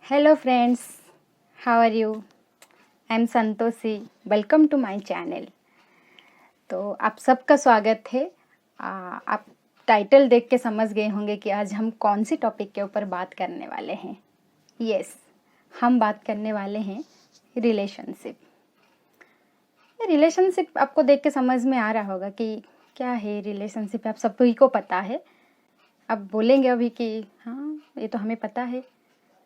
Hello friends, how are you? I am Santoshi. Welcome to my channel. तो आप सबका स्वागत है. आप टाइटल देख के समझ गए होंगे कि आज हम कौन सी टॉपिक के ऊपर बात करने वाले हैं. यस, हम बात करने वाले हैं रिलेशनशिप. रिलेशनशिप आपको देख के समझ में आ रहा होगा कि क्या है रिलेशनशिप. आप सभी को पता है. आप बोलेंगे अभी कि हाँ ये तो हमें पता है.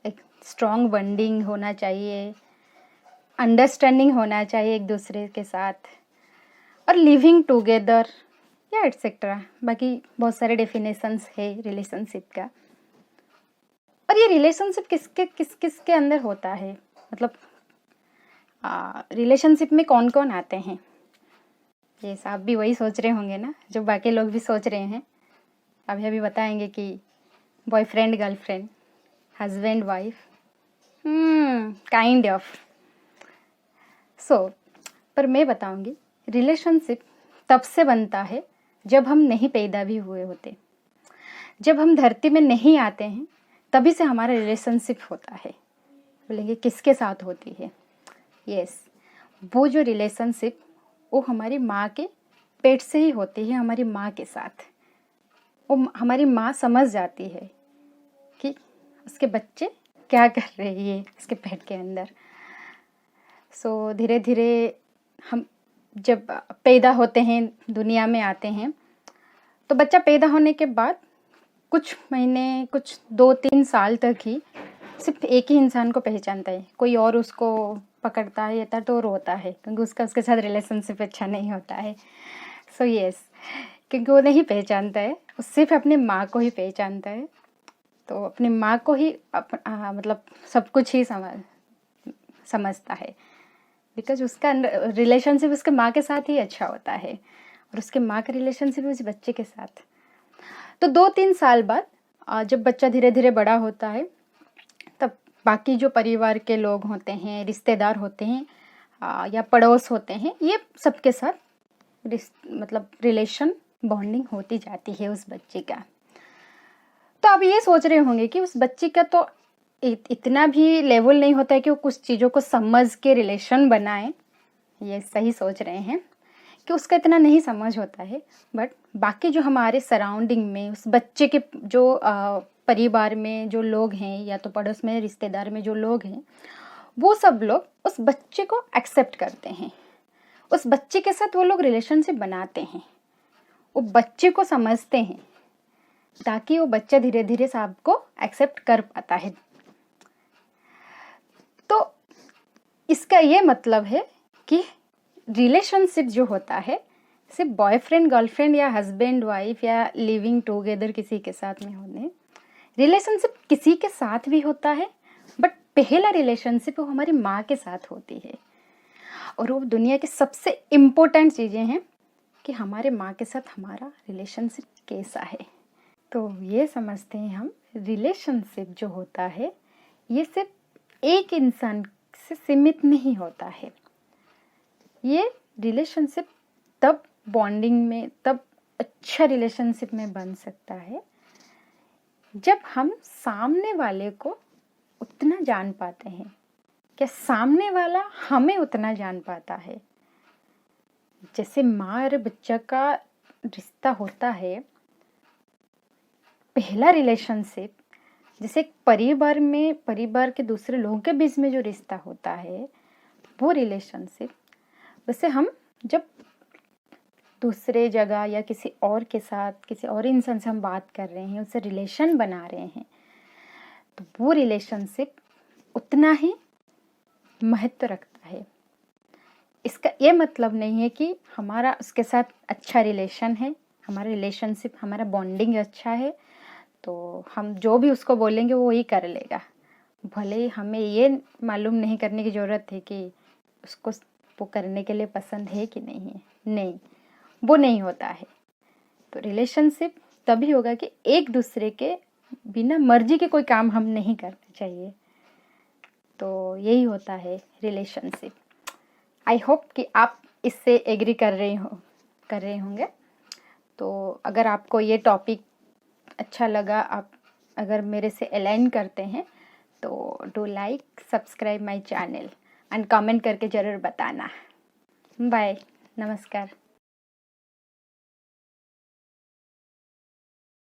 एक स्ट्रॉन्ग बॉन्डिंग होना चाहिए, अंडरस्टैंडिंग होना चाहिए एक दूसरे के साथ, और लिविंग टुगेदर या एटसेट्रा. बाकी बहुत सारे डेफिनेशंस है रिलेशनशिप का. और ये रिलेशनशिप किस किसके अंदर होता है, मतलब रिलेशनशिप में कौन कौन आते हैं. ये आप भी वही सोच रहे होंगे ना जो बाकी लोग भी सोच रहे हैं. अभी बताएंगे कि boyfriend girlfriend, husband wife, kind of. पर मैं बताऊंगी रिलेशनशिप तब से बनता है जब हम नहीं पैदा भी हुए होते. जब हम धरती में नहीं आते हैं तभी से हमारा रिलेशनशिप होता है. बोलेंगे किसके साथ होती है. यस, वो जो रिलेशनशिप वो हमारी माँ के पेट से ही होती है. हमारी माँ के साथ वो हमारी माँ समझ जाती है कि उसके बच्चे क्या कर रहे हैं उसके पेट के अंदर. धीरे धीरे हम जब पैदा होते हैं, दुनिया में आते हैं, तो बच्चा पैदा होने के बाद कुछ महीने, कुछ 2-3 साल तक ही सिर्फ एक ही इंसान को पहचानता है. कोई और उसको पकड़ता है या तो रोता है क्योंकि उसके साथ रिलेशनशिप अच्छा नहीं होता है. यस, क्योंकि वो नहीं पहचानता है, वो सिर्फ अपनी माँ को ही पहचानता है. तो अपनी माँ को ही मतलब सब कुछ ही समझता है, बिकॉज उसका रिलेशनशिप उसके माँ के साथ ही अच्छा होता है और उसके माँ का रिलेशनशिप उस बच्चे के साथ. तो 2-3 साल बाद जब बच्चा धीरे धीरे बड़ा होता है तब बाकी जो परिवार के लोग होते हैं, रिश्तेदार होते हैं या पड़ोस होते हैं, ये सबके साथ मतलब रिलेशन बॉन्डिंग होती जाती है उस बच्चे का. तो आप ये सोच रहे होंगे कि उस बच्चे का तो इतना भी लेवल नहीं होता है कि वो कुछ चीज़ों को समझ के रिलेशन बनाए. ये सही सोच रहे हैं कि उसका इतना नहीं समझ होता है. बट बाकी जो हमारे सराउंडिंग में उस बच्चे के जो परिवार में जो लोग हैं या तो पड़ोस में रिश्तेदार में जो लोग हैं, वो सब लोग उस बच्चे को एक्सेप्ट करते हैं. उस बच्चे के साथ वो लोग रिलेशनशिप बनाते हैं, वो बच्चे को समझते हैं ताकि वो बच्चा धीरे धीरे सबको एक्सेप्ट कर पाता है. तो इसका ये मतलब है कि रिलेशनशिप जो होता है सिर्फ बॉयफ्रेंड गर्लफ्रेंड या हस्बैंड वाइफ या लिविंग टुगेदर किसी के साथ में होने. रिलेशनशिप किसी के साथ भी होता है, बट पहला रिलेशनशिप वो हमारी माँ के साथ होती है. और वो दुनिया की सबसे इम्पोर्टेंट चीज़ें हैं कि हमारे माँ के साथ हमारा रिलेशनशिप कैसा है. तो ये समझते हैं हम रिलेशनशिप जो होता है ये सिर्फ एक इंसान से सीमित नहीं होता है. ये रिलेशनशिप तब बॉन्डिंग में, तब अच्छा रिलेशनशिप में बन सकता है जब हम सामने वाले को उतना जान पाते हैं कि सामने वाला हमें उतना जान पाता है. जैसे माँ और बच्चा का रिश्ता होता है, पहला रिलेशनशिप, जैसे एक परिवार में परिवार के दूसरे लोगों के बीच में जो रिश्ता होता है वो रिलेशनशिप, वैसे हम जब दूसरे जगह या किसी और के साथ, किसी और इंसान से हम बात कर रहे हैं, उससे रिलेशन बना रहे हैं, तो वो रिलेशनशिप उतना ही महत्व रखता है. इसका ये मतलब नहीं है कि हमारा उसके साथ अच्छा रिलेशन है, हमारा रिलेशनशिप, हमारा बॉन्डिंग अच्छा है तो हम जो भी उसको बोलेंगे वो वही कर लेगा. भले ही हमें ये मालूम नहीं करने की ज़रूरत है कि उसको वो करने के लिए पसंद है कि नहीं है. नहीं, वो नहीं होता है. तो रिलेशनशिप तभी होगा कि एक दूसरे के बिना मर्जी के कोई काम हम नहीं करना चाहिए. तो यही होता है रिलेशनशिप. आई होप कि आप इससे एग्री कर रहे होंगे. तो अगर आपको ये टॉपिक अच्छा लगा, आप अगर मेरे से अलाइन करते हैं तो do like subscribe my channel and comment करके ज़रूर बताना। बाय, नमस्कार।